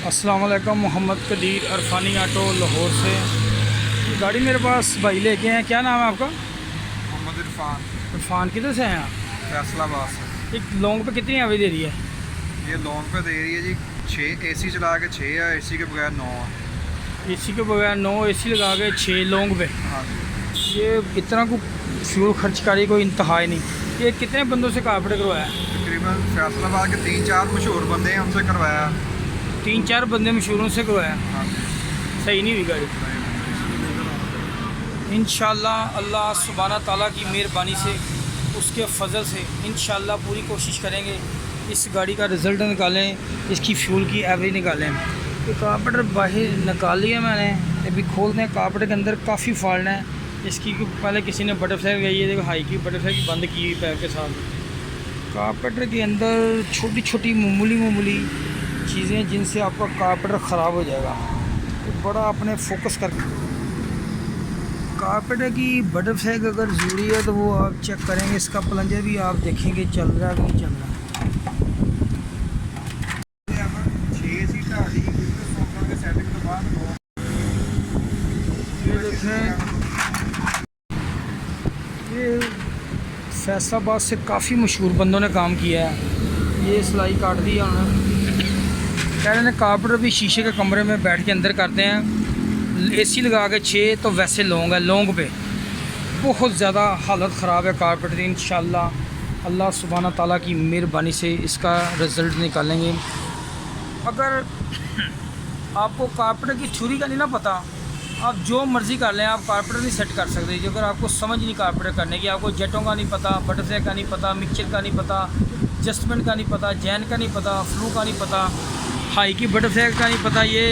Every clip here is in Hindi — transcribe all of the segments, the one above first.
अस्सलाम वालेकुम। मोहम्मद कदीर अरफानी ऑटो लाहौर से ये गाड़ी मेरे पास भाई लेके हैं। क्या नाम है आपका? मोहम्मद इरफान। इरफान किधर से हैं आप? फैसलाबाद से। एक लॉन्ग पे कितनी एवरेज दे रही है? ये लॉन्ग पे दे रही है जी 6, एसी चला के 6 है, एसी के बगैर 9 है। एसी के बगैर 9, एसी लगा के 6 लॉन्ग पे। हाँ जी। ये इतना को फ्यूल खर्च करी कोई इंतहा ही नहीं। ये कितने बंदों से कारपेट करवाया है? तकरीबन फैसलाबाद के 3-4 मशहूर बंदे हैं, उनसे करवाया। 3-4 बंदे मशहूरों से करवाया। हाँ जी। सही नहीं हुई गाड़ी। इंशाल्लाह अल्लाह सुब्हाना ताला की मेहरबानी से, उसके फजल से इंशाल्लाह पूरी कोशिश करेंगे इस गाड़ी का रिज़ल्ट निकालें, इसकी फ्यूल की एवरेज निकालें। तो कारपेटर बाहर निकाल लिया मैंने, अभी खोलते हैं। कारपेटर के अंदर काफ़ी फॉल्ट है इसकी। पहले किसी ने बटरफ्लाई लगाई है, देखो हाई की बटरफ्लाई की बंद की हुई पैर के साथ। कारपेटर के अंदर छोटी छोटी मामूली चीज़ें जिनसे आपका कारपेटर ख़राब हो जाएगा। तो बड़ा अपने फोकस कर कारपेटर की बटरफ्लाई अगर ज़रूरी है तो वो आप चेक करेंगे। इसका प्लंजर भी आप देखेंगे चल रहा है कि नहीं चल रहा। ये देखें, ये फैसलाबाद से काफ़ी मशहूर बंदों ने काम किया है। ये सिलाई काट दी है उन्होंने। कह रहे हैं कारपेटर भी शीशे के कमरे में बैठ के अंदर करते हैं। एसी लगा के 6 तो वैसे लॉन्ग है, लॉन्ग पे बहुत ज़्यादा हालत ख़राब है कारपेटर की। इंशाल्लाह अल्लाह सुब्हाना ताला की मेहरबानी से इसका रिज़ल्ट निकालेंगे। अगर आपको कारपेटर की थ्योरी का नहीं ना पता, आप जो मर्ज़ी कर लें, आप कारपेटर नहीं सेट कर सकते। अगर आपको समझ नहीं कारपेटर करने की, आपको जेटों का नहीं पता, बटरफ्लाई का नहीं पता, मिक्सचर का नहीं पता, एडजस्टमेंट का नहीं पता, जैन का नहीं पता, फ्लू का नहीं पता, हाई की बटरफ्लाई का नहीं पता, ये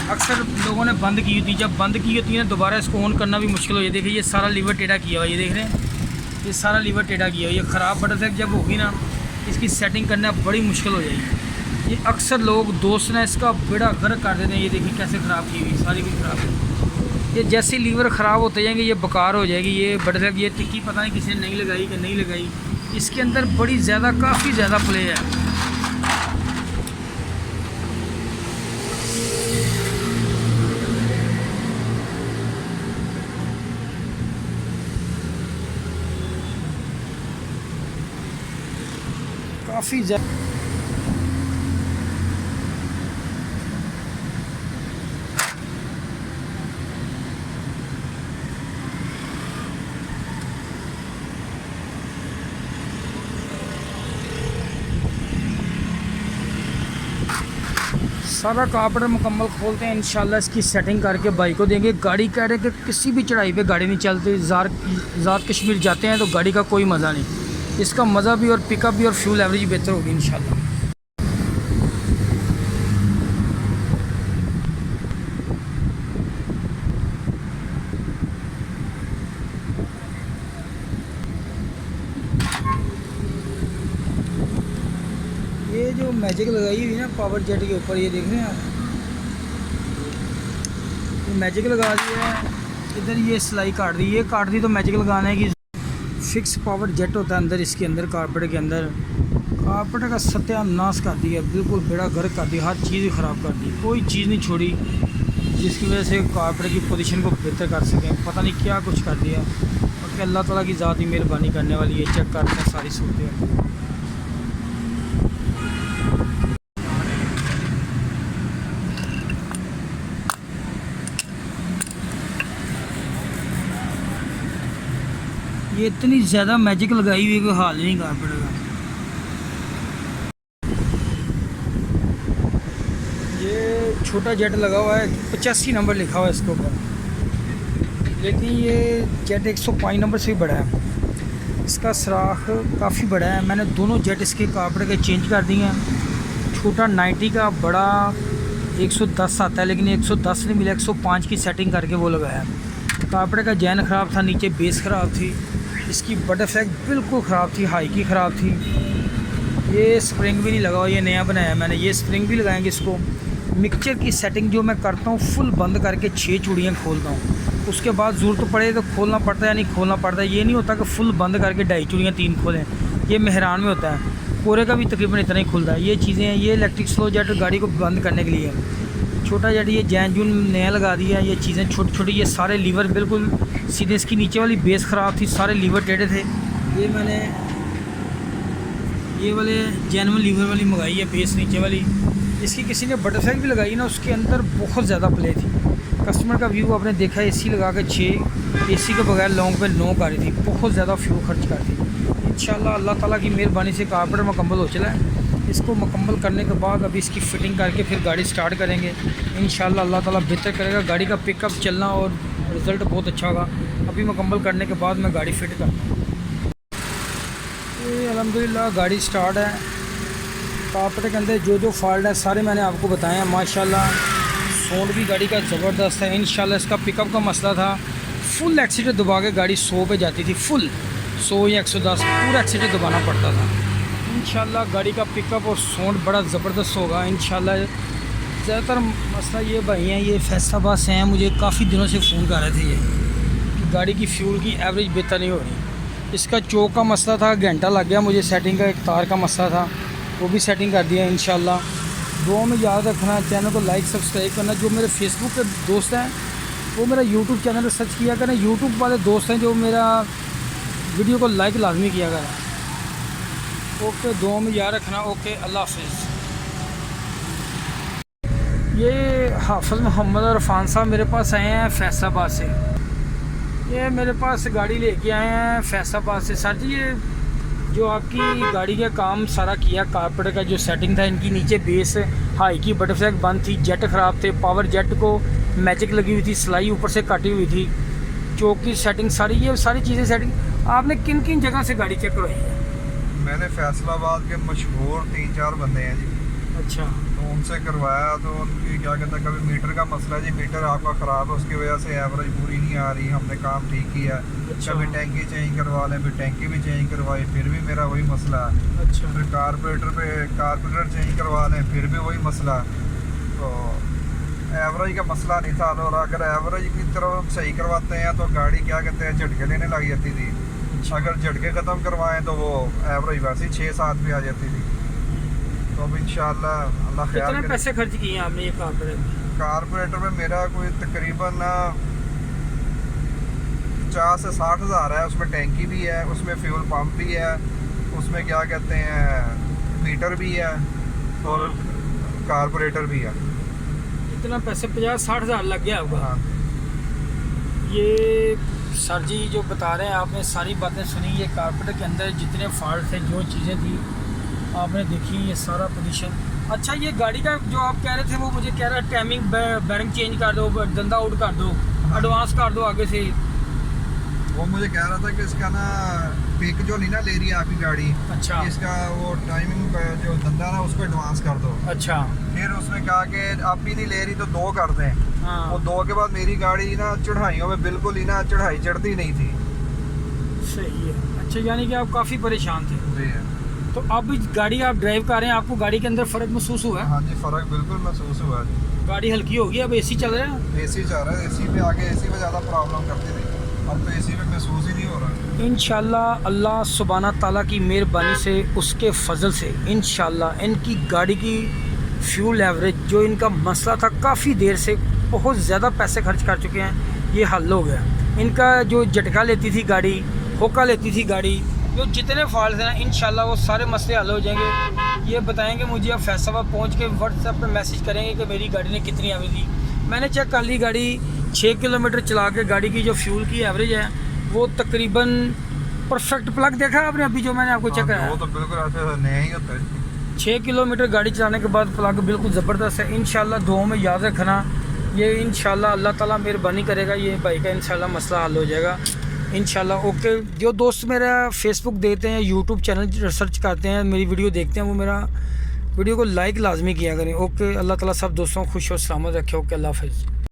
अक्सर लोगों ने बंद की होती। जब बंद की होती है दोबारा इसको ऑन करना भी मुश्किल हो जाती है। देखिए ये सारा लीवर टेढ़ा किया हुआ, ये देख रहे हैं, ये सारा लीवर टेढ़ा किया हुआ। ये ख़राब बटरफ्लाई जब होगी ना, इसकी सेटिंग करना बड़ी मुश्किल हो जाएगी। ये अक्सर लोग दोस्त ने इसका बेड़ा गर्क कर देते हैं। ये देखिए कैसे ख़राब की हुई, सारी भी ख़राब है। ये जैसे लीवर ख़राब होते जाएंगे ये बेकार हो जाएगी। ये बटरफ्लाई ये टिक्की पता नहीं किसी ने नहीं लगाई कि नहीं लगाई। इसके अंदर बड़ी ज़्यादा काफ़ी ज़्यादा प्ले है। काफ़ी ज़्यादा सारा कारपेटर मुकम्मल खोलते हैं। इंशाल्लाह इसकी सेटिंग करके बाइक को देंगे। गाड़ी कह रहे कि किसी भी चढ़ाई पे गाड़ी नहीं चलती। ज़ात कश्मीर जाते हैं तो गाड़ी का कोई मज़ा नहीं। इसका मज़ा भी और पिकअप भी और फ्यूल एवरेज बेहतर होगी इंशाल्लाह। ये जो मैजिक लगाई हुई ना पावर जेट के ऊपर, ये देख रहे हैं आप, ये मैजिक लगा दिया है। इधर ये सिलाई काट दी, ये काट दी तो मैजिक लगाने की। फिक्स पावर जेट होता है अंदर, इसके अंदर कारपेटर के अंदर। कारपेटर का सत्यानाश कर दिया, बिल्कुल बेड़ा गर्क कर दिया, हर चीज़ ख़राब कर दी, कोई चीज़ नहीं छोड़ी जिसकी वजह से कारपेटर की पोजीशन को बेहतर कर सकें। पता नहीं क्या कुछ कर दिया। और अल्लाह ताला की ज़ात ही मेहरबानी करने वाली है। चेक करते हैं सारी सूरतें। ये इतनी ज़्यादा मैजिक लगाई हुई कोई हाल नहीं कारपेटर का। ये छोटा जेट लगा हुआ है, 85 नंबर लिखा हुआ है इसके ऊपर, लेकिन ये जेट 105 नंबर से भी बड़ा है। इसका सराख काफ़ी बड़ा है। मैंने दोनों जेट इसके कारपेटर के चेंज कर दिए हैं। छोटा 90 का, बड़ा 110 आता है, लेकिन 110 नहीं मिला, 105 की सेटिंग करके वो लगाया। कारपेटर का जैन ख़राब था, नीचे बेस ख़राब थी, इसकी बटरफ्लाई बिल्कुल ख़राब थी, हाई की ख़राब थी। ये स्प्रिंग भी नहीं लगा हुआ, ये नया बनाया मैंने। ये स्प्रिंग भी लगाएंगे इसको। मिक्सचर की सेटिंग जो मैं करता हूँ फुल बंद करके 6 चूड़ियाँ खोलता हूँ। उसके बाद ज़रूरत पड़े तो खोलना पड़ता है या नहीं खोलना पड़ता है। ये नहीं होता कि फुल बंद करके 2.5 चूड़ियाँ 3 खोलें, ये मेहरान में होता है। कोरे का भी तकरीबन इतना ही खुलता है। ये चीज़ें हैं, ये इलेक्ट्रिक स्लो जेट गाड़ी को बंद करने के लिए है। छोटा जेट ये जैन जून नया लगा दिया। ये चीज़ें छोटी छोटी, ये सारे लीवर बिल्कुल सीधे, इसकी नीचे वाली बेस ख़राब थी, सारे लीवर टेढ़े थे। ये मैंने ये वाले जैनवन लीवर वाली मंगाई है, बेस नीचे वाली। इसकी किसी ने बटरफ्लाई भी लगाई ना, उसके अंदर बहुत ज़्यादा प्ले थी। कस्टमर का व्यू आपने देखा, एसी लगा के 6, एसी के बगैर लॉन्ग पे 9 गाड़ी थी, बहुत ज़्यादा फ्यूल खर्च कर थी। इंशाल्लाह अल्लाह ताला की मेहरबानी से कारपेटर मुकम्मल हो चला है। इसको मुकम्मल करने के बाद अभी इसकी फ़िटिंग करके फिर गाड़ी स्टार्ट करेंगे। इंशाल्लाह अल्लाह ताला बेहतर करेगा, गाड़ी का पिकअप चलना और रिज़ल्ट बहुत अच्छा होगा। अभी मुकम्मल करने के बाद मैं गाड़ी फिट करता हूँ। अल्हम्दुलिल्लाह गाड़ी स्टार्ट है। कारपेटर के अंदर जो जो फॉल्ट है सारे मैंने आपको बताए हैं। माशाल्लाह साउंड भी गाड़ी का ज़बरदस्त है। इंशाल्लाह इसका पिकअप का मसला था, फुल एक्सीटर दबा के गाड़ी 100 पे जाती थी, फुल 100 या 110 पूरा एक्सीटर दबाना पड़ता था। इंशाल्लाह गाड़ी का पिकअप और साउंड बड़ा ज़बरदस्त होगा इंशाल्लाह। ज़्यादातर मसला ये भाई हैं, ये फैसलाबाद से हैं, मुझे काफ़ी दिनों से फ़ोन कर रहे थे ये कि गाड़ी की फ्यूल की एवरेज बेहतर नहीं हो रही। इसका चौक का मसला था, घंटा लग गया मुझे सेटिंग का, एक तार का मसला था, वो भी सेटिंग कर दिया इंशाल्लाह। दुआ में याद रखना, चैनल को लाइक सब्सक्राइब करना। जो मेरे फेसबुक के दोस्त हैं वो मेरा यूट्यूब चैनल पर सर्च किया करें। यूट्यूब वाले दोस्त हैं जो मेरा वीडियो को लाइक लाजमी किया करें। ओके, दुआ में याद रखना। ओके, अल्लाह हाफिज़। ये हाफिज़ मोहम्मद और इरफान साहब मेरे पास आए हैं फैसलाबाद से। ये मेरे पास गाड़ी लेके आए हैं फैसलाबाद से। सर जी, ये जो आपकी गाड़ी का काम सारा किया, कारपेटर का जो सेटिंग था, इनकी नीचे बेस हाई की बटरफ्लाई बंद थी, जेट ख़राब थे, पावर जेट को मैजिक लगी हुई थी, सिलाई ऊपर से काटी हुई थी, चौक की सेटिंग सारी, ये सारी चीज़ें सेटिंग आपने किन किन जगह से गाड़ी चेक करवाई है? मैंने फैसलाबाद के मशहूर 3-4 बंदे हैं जी, अच्छा, तो उनसे करवाया। तो उनकी क्या कहते हैं, कभी मीटर का मसला जी, मीटर आपका ख़राब है, उसकी वजह से एवरेज पूरी नहीं आ रही, हमने काम ठीक किया। अच्छा। कभी टैंकी चेंज करवा लें, फिर टैंकी भी चेंज करवाई, फिर भी मेरा वही मसला है। अच्छा, फिर कारपोरेटर चेंज करवा लें, फिर भी वही मसला। तो एवरेज का मसला नहीं था। और अगर एवरेज की तरफ सही करवाते हैं तो गाड़ी क्या कहते हैं झटके लेने लग जाती थी। अगर झटके ख़त्म करवाएं तो वो एवरेज वैसे ही 6-7 पे आ जाती थी। तो अब इंशाल्लाह अल्लाह ख्याल कितने करे। पैसे खर्च किए हैं आपने ये कारपोरेटर में मेरा कोई तकरीबन 50 से 60 हज़ार है। उसमें टैंकी भी है, उसमें फ्यूल पंप भी है, उसमें क्या कहते हैं मीटर भी है और कारपोरेटर भी है। इतना पैसे 50-60 हज़ार लग गया होगा। हाँ, ये सर जी जो बता रहे हैं, आपने सारी बातें सुनी। ये कारपेटर के अंदर जितने फॉल्ट थे, जो चीज़ें थी आपने देखी, ये सारा पोजीशन। अच्छा, ये गाड़ी का जो आप कह रहे थे वो मुझे कह रहा है टाइमिंग बैरिंग चेंज कर दो, डंडा आउट कर दो, एडवांस कर दो आगे से। वो मुझे कह रहा था कि इसका ना पिक जो नहीं ना ले रही है आपकी गाड़ी, अच्छा, इसका वो टाइमिंग जो धंधा ना उसको एडवांस कर दो। अच्छा, फिर उसने कहा कि अब भी नहीं ले रही तो 2 कर दें। हाँ, वो 2 के बाद मेरी गाड़ी ना चढ़ाइयों में बिल्कुल ही ना चढ़ाई चढ़ती नहीं थी। सही है। अच्छा, यानी कि आप काफ़ी परेशान थे। जी, तो अब गाड़ी आप ड्राइव कर रहे हैं, आपको गाड़ी के अंदर फ़र्क महसूस हुआ है? हाँ जी, फ़र्क बिल्कुल महसूस हुआ जी। गाड़ी हल्की होगी, अब एसी चल रहा है। एसी चल रहा है, एसी पे आगे एसी में ज़्यादा प्रॉब्लम करती थी, अब तो एसी में महसूस ही नहीं हो रहा। इंशाल्लाह अल्लाह सुब्हाना ताला की मेहरबानी से, उसके फजल से इंशाल्लाह इनकी गाड़ी की फ्यूल एवरेज, जो इनका मसला था काफ़ी देर से, बहुत ज़्यादा पैसे खर्च कर चुके हैं, ये हल हो गया। इनका जो झटका लेती थी गाड़ी, होका लेती थी गाड़ी, जो जितने फॉल्ट हैं इंशाल्लाह वो सारे मसले हल हो जाएंगे। ये बताएंगे मुझे, अब फैसलाबाद पहुंच के व्हाट्सएप पे मैसेज करेंगे कि मेरी गाड़ी ने कितनी एवरेज दी। मैंने चेक कर ली, गाड़ी 6 किलोमीटर चला के गाड़ी की जो फ्यूल की एवरेज है वो तकरीबन परफेक्ट। प्लग देखा आपने अभी जो मैंने आपको चेक कराया? वो तो बिल्कुल ऐसे नया ही होता है। 6 किलोमीटर गाड़ी चलाने के बाद प्लग बिल्कुल ज़बरदस्त है। इंशाल्लाह दुआ में याद रखना, ये इंशाल्लाह अल्लाह ताला मेहरबानी करेगा, ये भाई का इंशाल्लाह मसला हल हो जाएगा इंशाल्लाह। ओके, जो दोस्त मेरा फेसबुक देखते हैं, यूट्यूब चैनल सर्च करते हैं, मेरी वीडियो देखते हैं, वो मेरा वीडियो को लाइक लाजमी किया करें। ओके, अल्लाह ताला सब दोस्तों को खुश और सलामत रखे। ओके, अल्लाह हाफ़िज़।